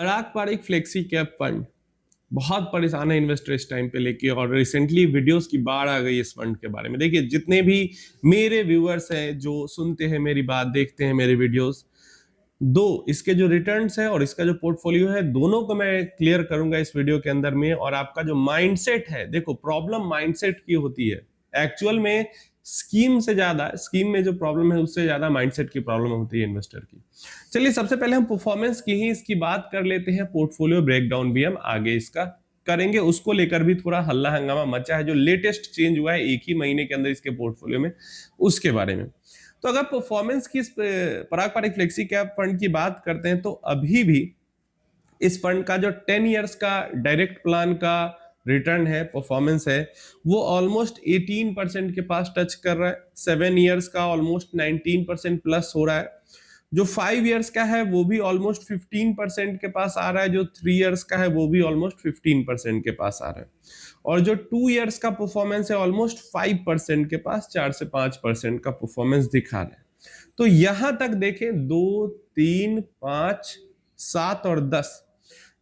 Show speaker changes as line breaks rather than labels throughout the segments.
पराग Pareek flexi cap fund बहुत परेशान है इन्वेस्टर इस टाइम पे लेके, और रिसेंटली वीडियोस की बाढ़ आ गई इस फंड के बारे में। देखिए, जितने भी मेरे व्यूअर्स हैं जो सुनते हैं मेरी बात, देखते हैं मेरे वीडियोस, दो इसके जो रिटर्न्स है और इसका जो पोर्टफोलियो है, दोनों को मैं क्लियर करूंगा इस वीडियो के अंदर में। और आपका जो माइंडसेट है, देखो प्रॉब्लम माइंडसेट की होती है एक्चुअल में, स्कीम से ज्यादा, स्कीम में जो प्रॉब्लम है उससे ज्यादा माइंडसेट की प्रॉब्लम होती है इन्वेस्टर की। चलिए सबसे पहले हम परफॉर्मेंस की ही इसकी बात कर लेते हैं, पोर्टफोलियो ब्रेकडाउन भी हम आगे इसका करेंगे। उसको लेकर भी थोड़ा हल्ला हंगामा मचा है, जो लेटेस्ट चेंज हुआ है एक ही महीने के अंदर इसके पोर्टफोलियो में, उसके बारे में। तो अगर परफॉर्मेंस की पराग पारिक फ्लेक्सी कैप फंड की बात करते हैं, तो अभी भी इस फंड का जो 10 इयर्स का डायरेक्ट प्लान का रिटर्न है, परफॉर्मेंस है, वो ऑलमोस्ट 18% के पास टच कर रहा है। 7 इयर्स का ऑलमोस्ट 19% प्लस हो रहा है। जो 5 इयर्स का है वो भी ऑलमोस्ट 15% के पास आ रहा है। जो 3 इयर्स का है वो भी ऑलमोस्ट 15% के पास आ रहा है। और जो 2 इयर्स का परफॉर्मेंस है ऑलमोस्ट 5% के पास, 4 से 5% का परफॉर्मेंस दिखा रहा है। तो यहां तक देखें 2, 3, 5, 7 और 10,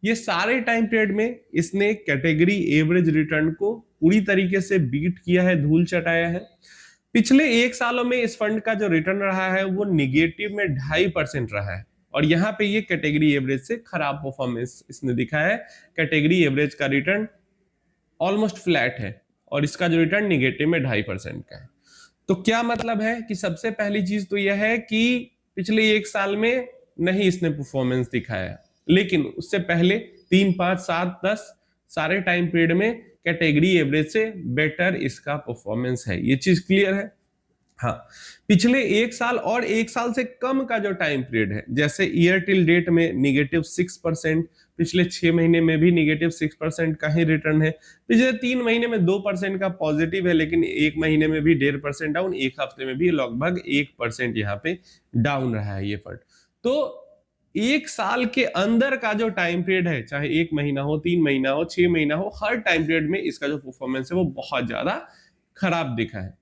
ये सारे टाइम पीरियड में इसने कैटेगरी एवरेज रिटर्न को पूरी तरीके से बीट किया है, धूल चटाया है। पिछले 1 सालों में इस फंड का जो रिटर्न रहा है वो निगेटिव में 2.5% रहा है। और यहाँ पे ये कैटेगरी एवरेज से खराब परफॉर्मेंस इसने दिखाया है। कैटेगरी एवरेज का रिटर्न ऑलमोस्ट फ्लैट है और इसका जो रिटर्न निगेटिव में 2.5% का है। तो क्या मतलब है कि सबसे पहली चीज तो यह है कि पिछले 1 साल में नहीं इसने परफॉर्मेंस दिखाया, लेकिन उससे पहले 3, 5, 7, 10 सारे टाइम पीरियड में कैटेगरी एवरेज से बेटर इसका परफॉर्मेंस है। ये चीज क्लियर है। हाँ, पिछले 1 साल और 1 साल से कम का जो टाइम पीरियड है, जैसे ईयर टिल डेट में -6%, पिछले 6 महीने में भी -6% का ही रिटर्न है। पिछले 3 महीने में 2% का पॉजिटिव है, लेकिन 1 महीने में भी 1.5% डाउन, 1 हफ्ते में भी लगभग 1% यहाँ पे डाउन रहा है ये फंड। तो 1 साल के अंदर का जो टाइम पीरियड है, चाहे 1 महीना हो, 3 महीना हो, 6 महीना हो, हर टाइम पीरियड में इसका जो परफॉर्मेंस है वो बहुत ज्यादा खराब दिखा है।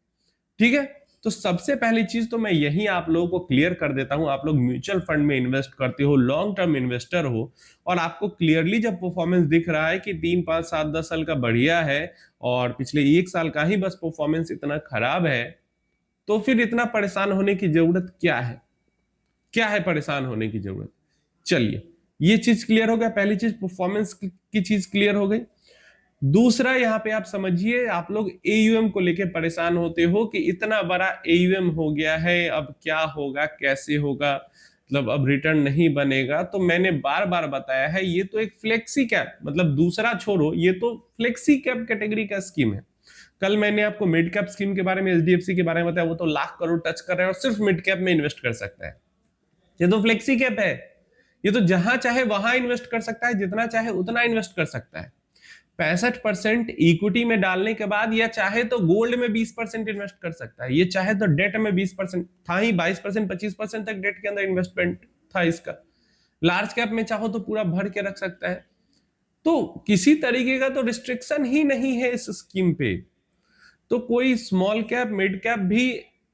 ठीक है, तो सबसे पहली चीज तो मैं यही आप लोगों को क्लियर कर देता हूं। आप लोग म्यूचुअल फंड में इन्वेस्ट करते हो, लॉन्ग टर्म इन्वेस्टर हो, और आपको क्लियरली जब परफॉर्मेंस दिख रहा है कि 3, 5, 7, 10 साल का बढ़िया है और पिछले 1 साल का ही बस परफॉर्मेंस इतना खराब है, तो फिर इतना परेशान होने की जरूरत क्या है? क्या है परेशान होने की जरूरत? चलिए, ये चीज क्लियर हो गया। पहली चीज परफॉर्मेंस की चीज क्लियर हो गई। दूसरा, यहाँ पे आप समझिए, आप लोग एयूएम को लेके परेशान होते हो कि इतना बड़ा एयूएम हो गया है, अब क्या होगा, कैसे होगा, मतलब अब रिटर्न नहीं बनेगा। तो मैंने बार बार बताया है, ये तो एक फ्लेक्सी कैप, मतलब दूसरा छोड़ो, ये तो फ्लेक्सी कैप कैटेगरी का स्कीम है। कल मैंने आपको मिड कैप स्कीम के बारे में, एचडीएफसी के बारे में बताया, वो तो लाख करोड़ टच कर रहे हैं और सिर्फ मिड कैप में इन्वेस्ट कर सकता है। ये तो फ्लेक्सी कैप है, ये तो जहां चाहे वहां इन्वेस्ट कर सकता है, जितना चाहे उतना इन्वेस्ट कर सकता है। 65% इक्विटी में डालने के बाद, या चाहे तो गोल्ड में 20% इन्वेस्ट कर सकता है, ये चाहे तो डेट में 20% था ही, 22%, 25% तक डेट के अंदर इन्वेस्टमेंट था इसका। लार्ज कैप में चाहो तो पूरा भर के रख सकता है। तो किसी तरीके का तो रिस्ट्रिक्शन ही नहीं है इस स्कीम पे। तो कोई स्मॉल कैप, मिड कैप भी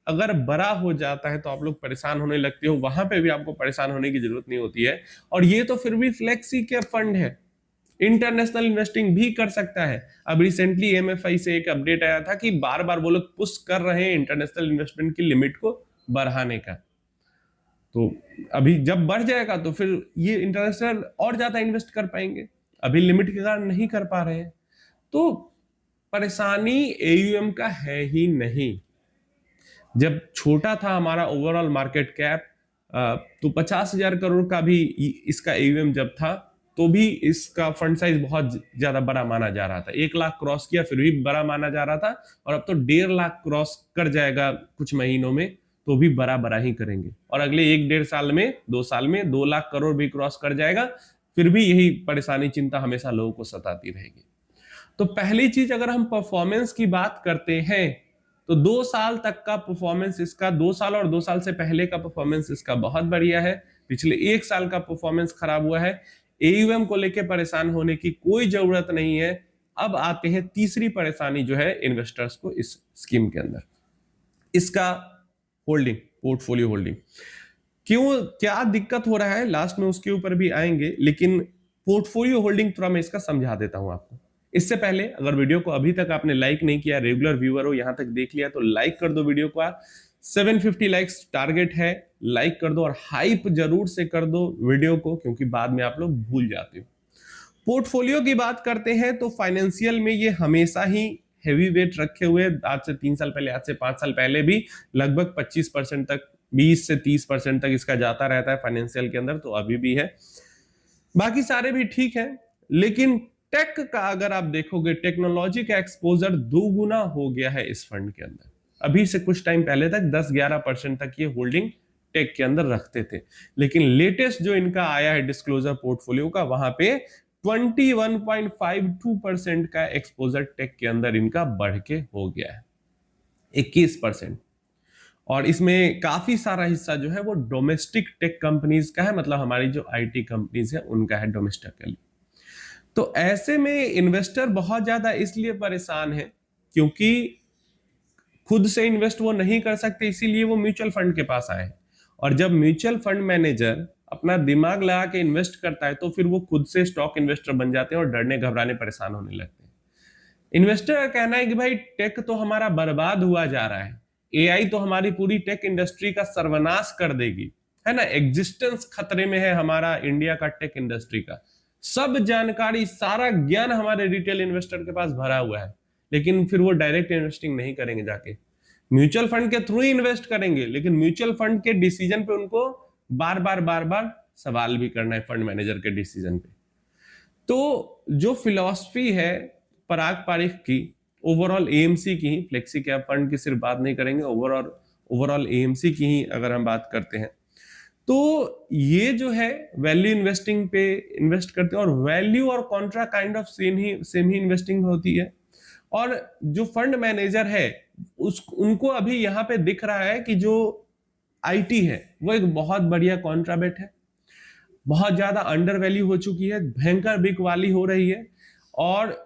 अगर बड़ा हो जाता है तो आप लोग परेशान होने लगते हो, वहां पे भी आपको परेशान होने की जरूरत नहीं होती है। और ये तो फिर भी फ्लेक्सी कैप फंड है, इंटरनेशनल इन्वेस्टिंग भी कर सकता है। अब रिसेंटली एमएफआई से एक अपडेट आया था कि बार बार वो लोग पुश कर रहे हैं इंटरनेशनल इन्वेस्टमेंट की लिमिट को बढ़ाने का। तो अभी जब बढ़ जाएगा तो फिर ये इंटरनेशनल और ज्यादा इन्वेस्ट कर पाएंगे, अभी लिमिट के कारण नहीं कर पा रहे हैं। तो परेशानी एयूएम का है ही नहीं। जब छोटा था हमारा ओवरऑल मार्केट कैप, तो 50,000 करोड़ का भी इसका एयूएम जब था, तो भी इसका फंड साइज बहुत ज्यादा बड़ा माना जा रहा था। 1 लाख क्रॉस किया फिर भी बड़ा माना जा रहा था, और अब तो 1.5 लाख क्रॉस कर जाएगा कुछ महीनों में, तो भी बड़ा ही करेंगे। और अगले 1-1.5 साल में, 2 साल में 2 लाख करोड़ भी क्रॉस कर जाएगा, फिर भी यही परेशानी, चिंता हमेशा लोगों को सताती रहेगी। तो पहली चीज, अगर हम परफॉर्मेंस की बात करते हैं, तो 2 साल तक का परफॉर्मेंस इसका, 2 साल और 2 साल से पहले का परफॉर्मेंस इसका बहुत बढ़िया है। पिछले 1 साल का परफॉर्मेंस खराब हुआ है। एयूएम को लेकर परेशान होने की कोई जरूरत नहीं है। अब आते हैं तीसरी परेशानी जो है इन्वेस्टर्स को इस स्कीम के अंदर, इसका होल्डिंग, पोर्टफोलियो होल्डिंग। क्यों, क्या दिक्कत हो रहा है, लास्ट में उसके ऊपर भी आएंगे, लेकिन पोर्टफोलियो होल्डिंग थोड़ा मैं इसका समझा देता हूं आपको। इससे पहले अगर वीडियो को अभी तक आपने लाइक नहीं किया, रेगुलर व्यूअर हो, यहां तक देख लिया, तो लाइक कर दो वीडियो को। 750 लाइक्स टारगेट है, लाइक कर दो और हाइप जरूर से कर दो वीडियो को, क्योंकि बाद में आप लोग भूल जाते हो। पोर्टफोलियो की बात करते हैं तो फाइनेंशियल में ये हमेशा ही हेवी वेट रखे हुए, आज से 3 साल पहले, आज से 5 साल पहले भी लगभग 25% तक, 20 से 30% तक इसका जाता रहता है फाइनेंशियल के अंदर, तो अभी भी है। बाकी सारे भी ठीक है, लेकिन टेक का अगर आप देखोगे, टेक्नोलॉजी का एक्सपोजर 2 गुना हो गया है इस फंड के अंदर। अभी से कुछ टाइम पहले तक 10-11% तक ये होल्डिंग टेक के अंदर रखते थे, लेकिन लेटेस्ट जो इनका आया है डिस्क्लोजर पोर्टफोलियो का, वहां पे 21.52% का एक्सपोजर टेक के अंदर इनका बढ़ के हो गया है 21%। और इसमें काफी सारा हिस्सा जो है वो डोमेस्टिक टेक कंपनीज का है, मतलब हमारी जो आईटी कंपनीज है उनका है डोमेस्टिकली। तो ऐसे में इन्वेस्टर बहुत ज्यादा इसलिए परेशान है क्योंकि खुद से इन्वेस्ट वो नहीं कर सकते, इसीलिए वो म्यूचुअल फंड के पास आए। और जब म्यूचुअल फंड मैनेजर अपना दिमाग लगा के इन्वेस्ट करता है तो फिर वो खुद से स्टॉक इन्वेस्टर बन जाते हैं और डरने घबराने परेशान होने लगते हैं। इन्वेस्टर का कहना है कि भाई टेक तो हमारा बर्बाद हुआ जा रहा है, एआई तो हमारी पूरी टेक इंडस्ट्री का सर्वनाश कर देगी, है ना, एग्जिस्टेंस खतरे में है हमारा इंडिया का टेक इंडस्ट्री का। सब जानकारी, सारा ज्ञान हमारे रिटेल इन्वेस्टर के पास भरा हुआ है, लेकिन फिर वो डायरेक्ट इन्वेस्टिंग नहीं करेंगे, जाके म्यूचुअल फंड के थ्रू ही इन्वेस्ट करेंगे। लेकिन म्यूचुअल फंड के डिसीजन पे उनको बार बार सवाल भी करना है फंड मैनेजर के डिसीजन पे। तो जो फिलॉसफी है पराग पारिख की, ओवरऑल एएमसी की ही, फ्लेक्सी कैप फंड की सिर्फ बात नहीं करेंगे, ओवरऑल एएमसी की ही अगर हम बात करते हैं, तो ये जो है वैल्यू इन्वेस्टिंग पे इन्वेस्ट करते हैं, और वैल्यू और Contra kind of same he investing होती है। और जो फंड मैनेजर है उनको अभी यहां पे दिख रहा है कि जो आईटी है वो एक बहुत बढ़िया कॉन्ट्राबेट है, बहुत ज्यादा अंडर वैल्यू हो चुकी है, भयंकर बिक वाली हो रही है। और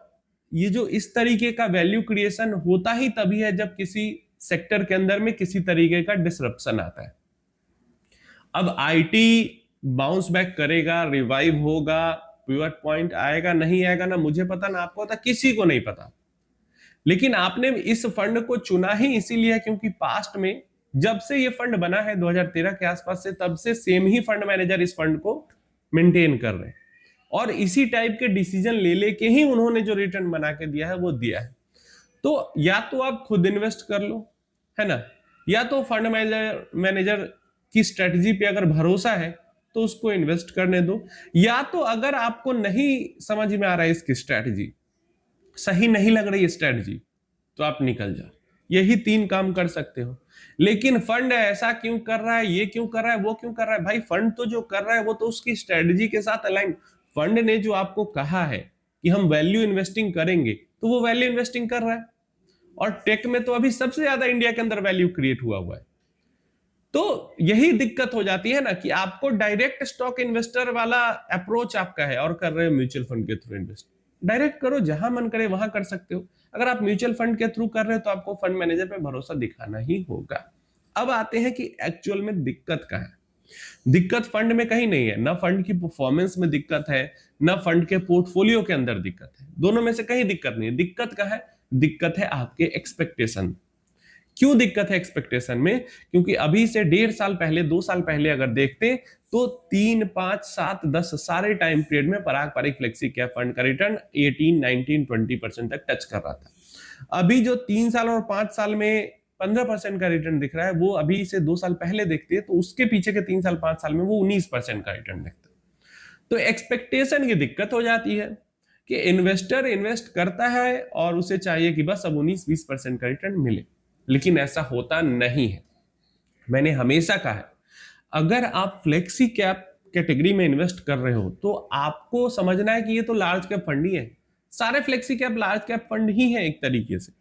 ये जो इस तरीके का वैल्यू क्रिएशन होता ही तभी है जब किसी सेक्टर के अंदर में किसी तरीके का डिसरप्शन आता है। अब आईटी बाउंस बैक करेगा, रिवाइव होगा, पिवट पॉइंट आएगा नहीं आएगा, ना मुझे पता ना आपको पता, किसी को नहीं पता। लेकिन आपने इस फंड को चुना ही इसीलिए क्योंकि पास्ट में जब से ये फंड बना है 2013 के आसपास से, तब से सेम ही फंड मैनेजर इस फंड को मेंटेन कर रहे हैं, और इसी टाइप के डिसीजन ले लेके ही उन्होंने जो रिटर्न बना के दिया है वो दिया है। तो या तो आप खुद इन्वेस्ट कर लो, है ना, या तो फंड मैनेजर की स्ट्रेटजी पे अगर भरोसा है तो उसको इन्वेस्ट करने दो, या तो अगर आपको नहीं समझ में आ रहा है इसकी स्ट्रेटजी, सही नहीं लग रही है स्ट्रेटजी, तो आप निकल जाओ। यही 3 काम कर सकते हो। लेकिन फंड ऐसा क्यों कर रहा है, ये क्यों कर रहा है, वो क्यों कर रहा है, भाई फंड तो जो कर रहा है वो तो उसकी स्ट्रेटजी के साथ अलाइन। फंड ने जो आपको कहा है कि हम वैल्यू इन्वेस्टिंग करेंगे, तो वो वैल्यू इन्वेस्टिंग कर रहा है। और टेक में तो अभी सबसे ज्यादा इंडिया के अंदर वैल्यू क्रिएट हुआ है। तो यही दिक्कत हो जाती है ना कि आपको डायरेक्ट स्टॉक इन्वेस्टर वाला अप्रोच आपका है और कर रहे हो म्यूचुअल फंड के थ्रू इन्वेस्ट। डायरेक्ट करो, जहां मन करे वहां कर सकते हो। अगर आप म्यूचुअल फंड के थ्रू कर रहे हो तो आपको फंड मैनेजर पे भरोसा दिखाना ही होगा। अब आते हैं कि एक्चुअल में दिक्कत कहां है। दिक्कत फंड में कहीं नहीं है, ना फंड की परफॉर्मेंस में दिक्कत है, ना फंड के पोर्टफोलियो के अंदर दिक्कत है, दोनों में से कहीं दिक्कत नहीं है। दिक्कत कहां है? दिक्कत है आपके एक्सपेक्टेशन। क्यों दिक्कत है एक्सपेक्टेशन में? क्योंकि अभी से 1.5 साल पहले, 2 साल पहले अगर देखते तो 3, 5, 7, 10 सारे टाइम पीरियड में पराग पारिख फ्लेक्सी कैप फंड का रिटर्न 18, 19, 20% तक टच कर रहा था। अभी जो 3 साल और 5 साल में 15% का रिटर्न दिख रहा है, वो अभी से 2 साल पहले देखते हैं तो उसके पीछे के 3 साल 5 साल में वो 19% का रिटर्न दिखता है। तो एक्सपेक्टेशन की दिक्कत हो जाती है कि इन्वेस्टर इन्वेस्ट करता है और उसे चाहिए कि बस अब 19-20% का रिटर्न मिले, लेकिन ऐसा होता नहीं है। मैंने हमेशा कहा है, अगर आप फ्लेक्सी कैप कैटेगरी में इन्वेस्ट कर रहे हो तो आपको समझना है कि ये तो लार्ज कैप फंड ही है। सारे flexi cap large cap fund ही है एक तरीके से।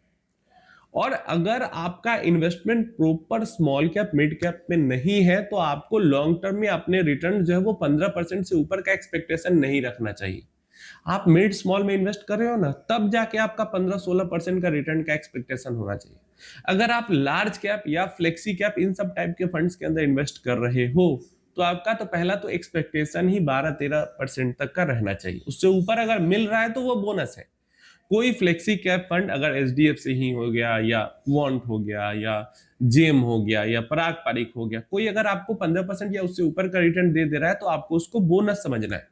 और अगर आपका investment proper small cap mid cap में नहीं है तो आपको लॉन्ग टर्म में अपने रिटर्न जो है वो 15% से ऊपर का एक्सपेक्टेशन नहीं रखना चाहिए। आप मिड स्मॉल में इन्वेस्ट कर रहे हो ना, तब जाके आपका 15-16% का रिटर्न का एक्सपेक्टेशन होना चाहिए। अगर आप लार्ज कैप या फ्लेक्सी कैप इन सब टाइप के फंड्स के अंदर इन्वेस्ट कर रहे हो तो आपका तो पहला तो एक्सपेक्टेशन ही 12-13% तक का रहना चाहिए। उससे ऊपर अगर मिल रहा है तो वो बोनस है। कोई फ्लेक्सी कैप फंड अगर एचडीएफसी ही हो गया या क्वांट हो गया या जेम हो गया या पराग पारिक हो गया, कोई अगर आपको 15% या उससे ऊपर का रिटर्न दे रहा है तो आपको उसको बोनस समझना है।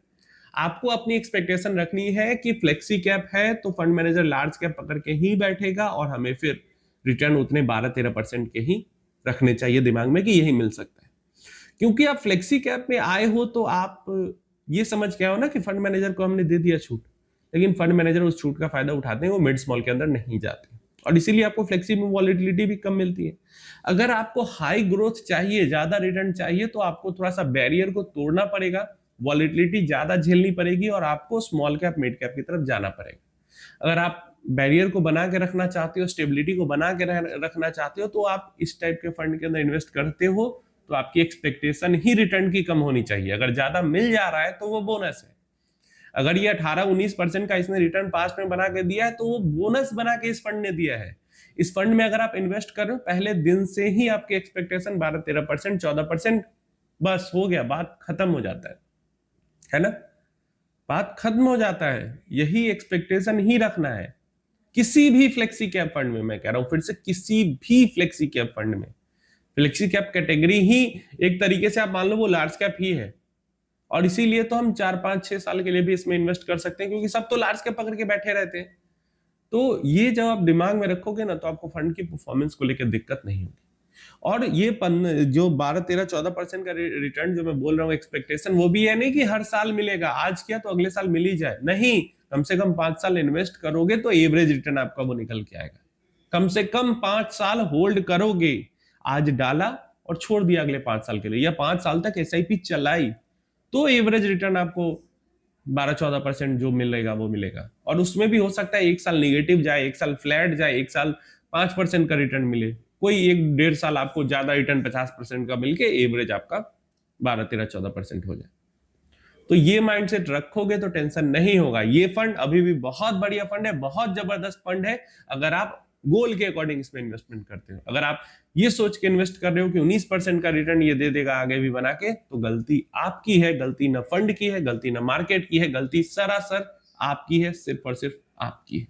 आपको अपनी एक्सपेक्टेशन रखनी है कि फ्लेक्सी कैप है तो फंड मैनेजर लार्ज कैप पकड़ के ही बैठेगा और हमें फिर रिटर्न उतने 12-13% के ही रखने चाहिए दिमाग में कि यही मिल सकता है। क्योंकि आप फ्लेक्सी कैप में आए हो तो आप ये समझ के आओ ना कि फंड मैनेजर को हमने दे दिया छूट, लेकिन फंड मैनेजर उस छूट का फायदा उठाते हैं, वो मिड स्मॉल के अंदर नहीं जाते और इसीलिए आपको फ्लेक्सी में वॉलेटिलिटी भी कम मिलती है। अगर आपको हाई ग्रोथ चाहिए, ज्यादा रिटर्न चाहिए, तो आपको थोड़ा सा बैरियर को तोड़ना पड़ेगा, वॉलेटिलिटी ज्यादा झेलनी पड़ेगी और आपको स्मॉल कैप मिड कैप की तरफ जाना पड़ेगा। अगर आप बैरियर को बना के रखना चाहते हो, स्टेबिलिटी को बना के रखना चाहते हो, तो आप इस टाइप के फंड के अंदर इन्वेस्ट करते हो तो आपकी एक्सपेक्टेशन ही रिटर्न की कम होनी चाहिए। अगर ज्यादा मिल जा रहा है तो वो बोनस है। अगर ये 18-19% का इसने रिटर्न पास्ट में बना के दिया है तो वो बोनस बना के इस फंड ने दिया है। इस फंड में अगर आप इन्वेस्ट कर रहे हो पहले दिन से ही आपकी एक्सपेक्टेशन 12-13%, 14%, बस हो गया, बात खत्म हो जाता है ना? बात खत्म हो जाता है। यही एक्सपेक्टेशन ही रखना है किसी भी फ्लेक्सी कैप फंड में। मैं कह रहा हूं फिर से, किसी भी फ्लेक्सी कैप फंड में। फ्लेक्सी कैप कैटेगरी ही एक तरीके से आप मान लो वो लार्ज कैप ही है और इसीलिए तो हम 4-5-6 साल के लिए भी इसमें इन्वेस्ट कर सकते हैं, क्योंकि सब तो लार्ज कैप पकड़ के बैठे रहते हैं। तो ये जब आप दिमाग में रखोगे ना तो आपको फंड की परफॉर्मेंस को लेकर दिक्कत नहीं होगी। और ये जो 12-13-14% का रिटर्न जो मैं बोल रहा हूँ एक्सपेक्टेशन, वो भी है नहीं कि हर साल मिलेगा, आज किया तो अगले साल मिल ही जाए, नहीं। कम से कम 5 साल इन्वेस्ट करोगे तो एवरेज रिटर्न आपका वो निकल के आएगा। कम से कम 5 साल होल्ड करोगे, आज डाला और छोड़ दिया अगले 5 साल के लिए, या 5 साल तक एसआईपी चलाई, तो एवरेज रिटर्न आपको 12-14% जो मिलेगा वो मिलेगा। और उसमें भी हो सकता है एक साल निगेटिव जाए, एक साल फ्लैट जाए, एक साल 5% का रिटर्न मिले, कोई 1-1.5 साल आपको ज्यादा रिटर्न 50% का मिलके एवरेज आपका 12-13-14% हो जाए। तो ये माइंडसेट रखोगे तो टेंशन नहीं होगा। ये फंड अभी भी बहुत बढ़िया फंड है, बहुत जबरदस्त फंड है अगर आप गोल के अकॉर्डिंग इसमें इन्वेस्टमेंट करते हो। अगर आप ये सोच के इन्वेस्ट कर रहे हो कि 19% का रिटर्न ये दे देगा आगे भी बना के, तो गलती आपकी है। गलती ना फंड की है, गलती ना मार्केट की है, गलती सरासर आपकी है, सिर्फ और सिर्फ आपकी है।